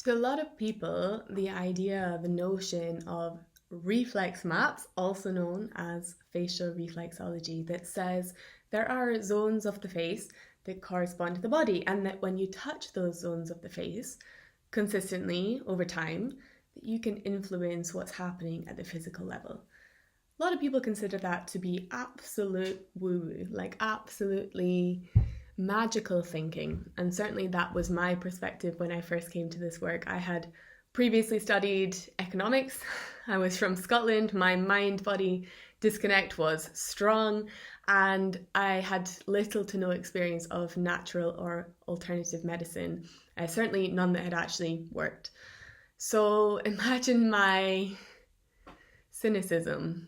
To a lot of people, the notion of reflex maps, also known as facial reflexology, that says there are zones of the face that correspond to the body, and that when you touch those zones of the face consistently over time, that you can influence what's happening at the physical level. A lot of people consider that to be absolute woo-woo, like absolutely magical thinking. And certainly that was my perspective when I first came to this work. I had previously studied economics. I was from Scotland. My mind body disconnect was strong, and I had little to no experience of natural or alternative medicine, certainly none that had actually worked. So imagine my cynicism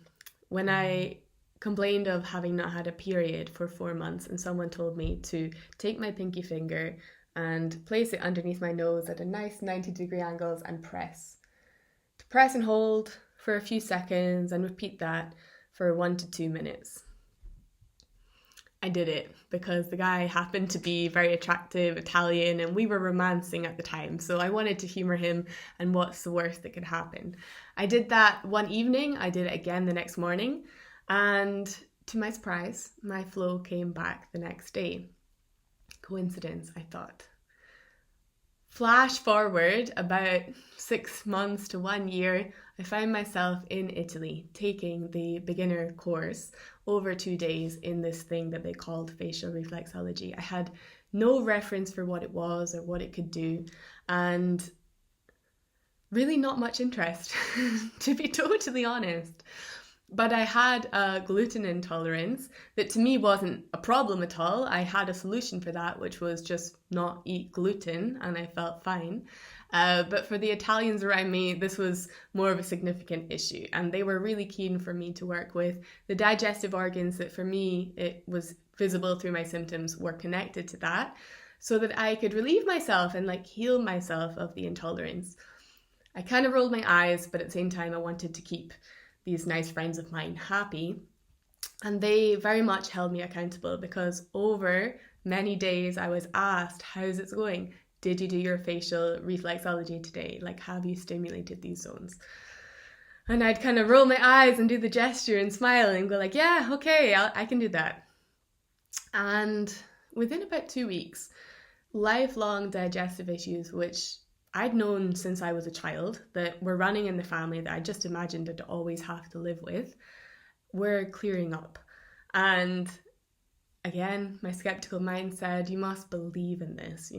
when I complained of having not had a period for 4 months, and someone told me to take my pinky finger and place it underneath my nose at a nice 90-degree angles and press. To press and hold for a few seconds and repeat that for 1 to 2 minutes. I did it because the guy happened to be very attractive, Italian, and we were romancing at the time. So I wanted to humor him, and what's the worst that could happen? I did that one evening. I did it again the next morning. And to my surprise, my flow came back the next day. Coincidence, I thought. Flash forward about 6 months to 1 year, I found myself in Italy taking the beginner course over 2 days in this thing that they called facial reflexology. I had no reference for what it was or what it could do, and really not much interest, to be totally honest. But I had a gluten intolerance that to me wasn't a problem at all. I had a solution for that, which was just not eat gluten, and I felt fine. But for the Italians around me, this was more of a significant issue, and they were really keen for me to work with the digestive organs that for me, it was visible through my symptoms, were connected to that, so that I could relieve myself and heal myself of the intolerance. I kind of rolled my eyes, but at the same time, I wanted to keep these nice friends of mine happy. And they very much held me accountable, because over many days I was asked, how's it going? Did you do your facial reflexology today? Have you stimulated these zones? And I'd kind of roll my eyes and do the gesture and smile and go yeah, okay, I can do that. And within about 2 weeks, lifelong digestive issues, which I'd known since I was a child that were running in the family, that I just imagined I'd always have to live with, were clearing up. And again, my skeptical mind said, you must believe in this,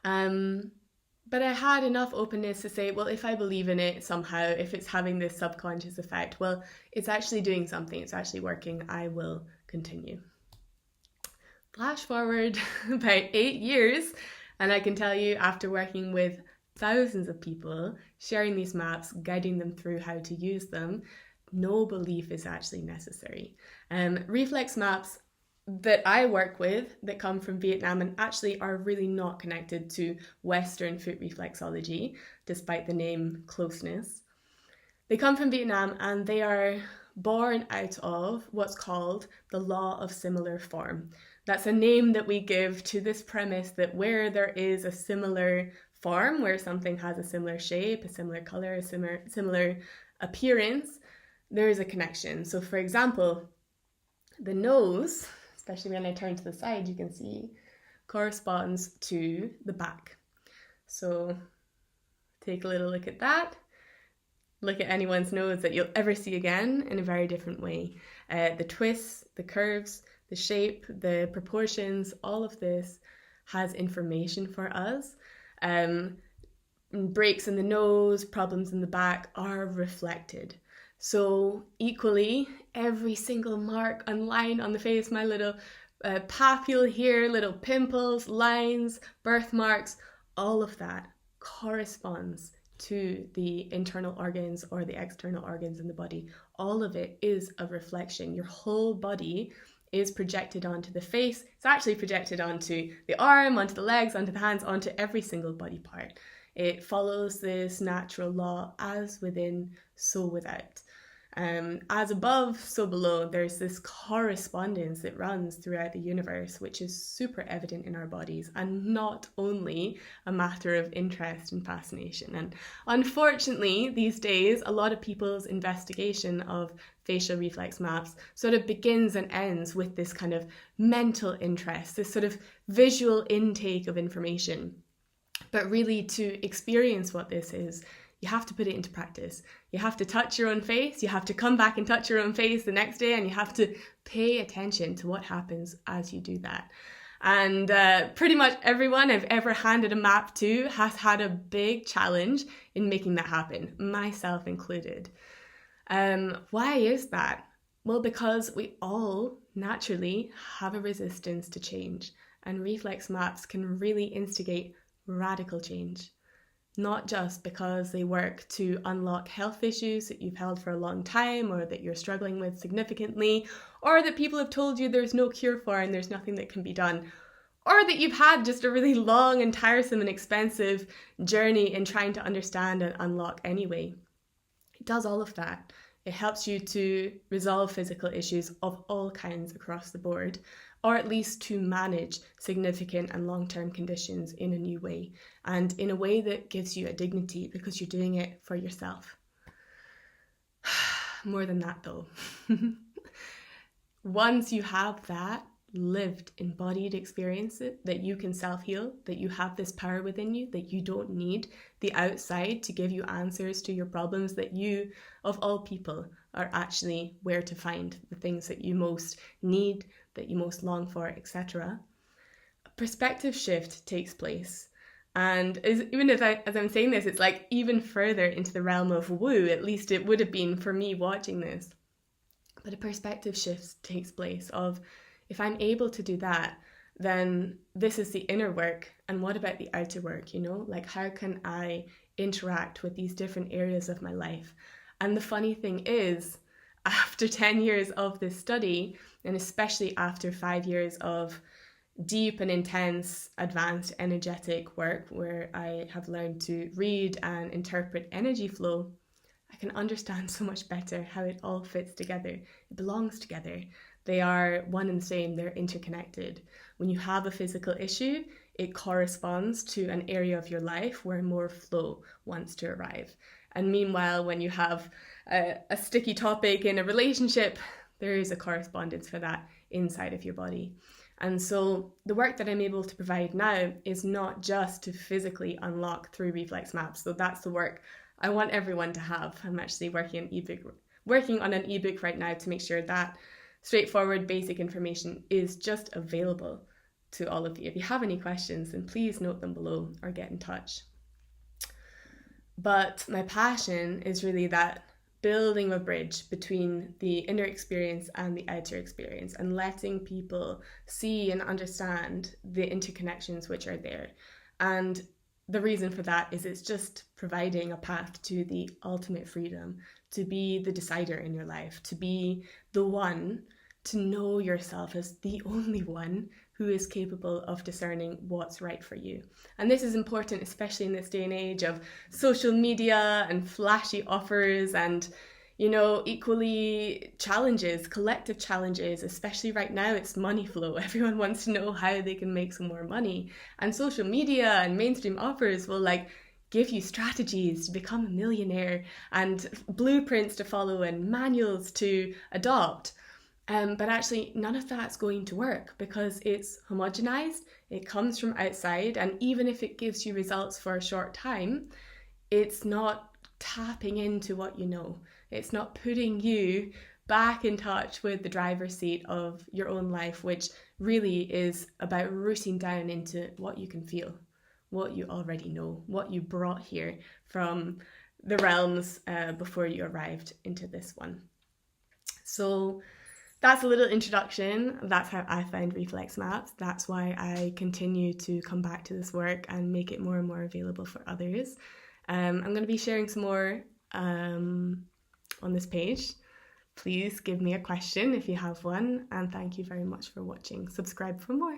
But I had enough openness to say, well, if I believe in it somehow, if it's having this subconscious effect, well, it's actually doing something, it's actually working, I will continue. Flash forward about 8 years, and I can tell you, after working with thousands of people, sharing these maps, guiding them through how to use them, no belief is actually necessary. Reflex maps that I work with that come from Vietnam and actually are really not connected to Western foot reflexology, despite the name closeness. They come from Vietnam, and they are born out of what's called the law of similar form. That's a name that we give to this premise that where there is a similar form, where something has a similar shape, a similar color, a similar appearance, there is a connection. So for example, the nose, especially when I turn to the side, you can see, corresponds to the back. So take a little look at that. Look at anyone's nose that you'll ever see again in a very different way. The twists, the curves, the shape, the proportions, all of this has information for us. Breaks in the nose, problems in the back are reflected. So equally, every single mark and line on the face, my little papule here, little pimples, lines, birthmarks, all of that corresponds to the internal organs or the external organs in the body. All of it is a reflection. Your whole body is projected onto the face. It's actually projected onto the arm, onto the legs, onto the hands, onto every single body part. It follows this natural law, as within, so without. As above, so below, there's this correspondence that runs throughout the universe, which is super evident in our bodies and not only a matter of interest and fascination. And unfortunately, these days, a lot of people's investigation of facial reflex maps sort of begins and ends with this kind of mental interest, this sort of visual intake of information. But really, to experience what this is, you have to put it into practice. You have to touch your own face. You have to come back and touch your own face the next day, and you have to pay attention to what happens as you do that. And pretty much everyone I've ever handed a map to has had a big challenge in making that happen, myself included. Why is that? Well, because we all naturally have a resistance to change, and reflex maps can really instigate radical change. Not just because they work to unlock health issues that you've held for a long time or that you're struggling with significantly, or that people have told you there's no cure for and there's nothing that can be done, or that you've had just a really long and tiresome and expensive journey in trying to understand and unlock anyway. It does all of that. It helps you to resolve physical issues of all kinds across the board, or at least to manage significant and long-term conditions in a new way, and in a way that gives you a dignity because you're doing it for yourself. More than that though. Once you have that lived, embodied experience that you can self-heal, that you have this power within you, that you don't need the outside to give you answers to your problems, that you, of all people, are actually where to find the things that you most need, that you most long for, etc. A perspective shift takes place. And even as I'm saying this, it's like even further into the realm of woo, at least it would have been for me watching this. But a perspective shift takes place of, if I'm able to do that, then this is the inner work. And what about the outer work, Like, how can I interact with these different areas of my life? And the funny thing is, after 10 years of this study, and especially after 5 years of deep and intense, advanced energetic work where I have learned to read and interpret energy flow, I can understand so much better how it all fits together. It belongs together. They are one and the same, they're interconnected. When you have a physical issue, it corresponds to an area of your life where more flow wants to arrive. And meanwhile, when you have a sticky topic in a relationship, there is a correspondence for that inside of your body. And so the work that I'm able to provide now is not just to physically unlock through Reflex Maps. So that's the work I want everyone to have. I'm actually working on an ebook right now to make sure that straightforward basic information is just available to all of you. If you have any questions, then please note them below or get in touch. But my passion is really that building a bridge between the inner experience and the outer experience, and letting people see and understand the interconnections which are there. And the reason for that is it's just providing a path to the ultimate freedom, to be the decider in your life, to be the one, to know yourself as the only one who is capable of discerning what's right for you. And this is important, especially in this day and age of social media and flashy offers and, equally challenges, collective challenges, especially right now, it's money flow. Everyone wants to know how they can make some more money. And social media and mainstream offers will give you strategies to become a millionaire and blueprints to follow and manuals to adopt. But actually, none of that's going to work because it's homogenized, it comes from outside, and even if it gives you results for a short time, it's not tapping into what you know. It's not putting you back in touch with the driver's seat of your own life, which really is about rooting down into what you can feel, what you already know, what you brought here from the realms before you arrived into this one. So that's a little introduction. That's how I find Reflex Maps. That's why I continue to come back to this work and make it more and more available for others. I'm going to be sharing some more on this page. Please give me a question if you have one, and thank you very much for watching. Subscribe for more.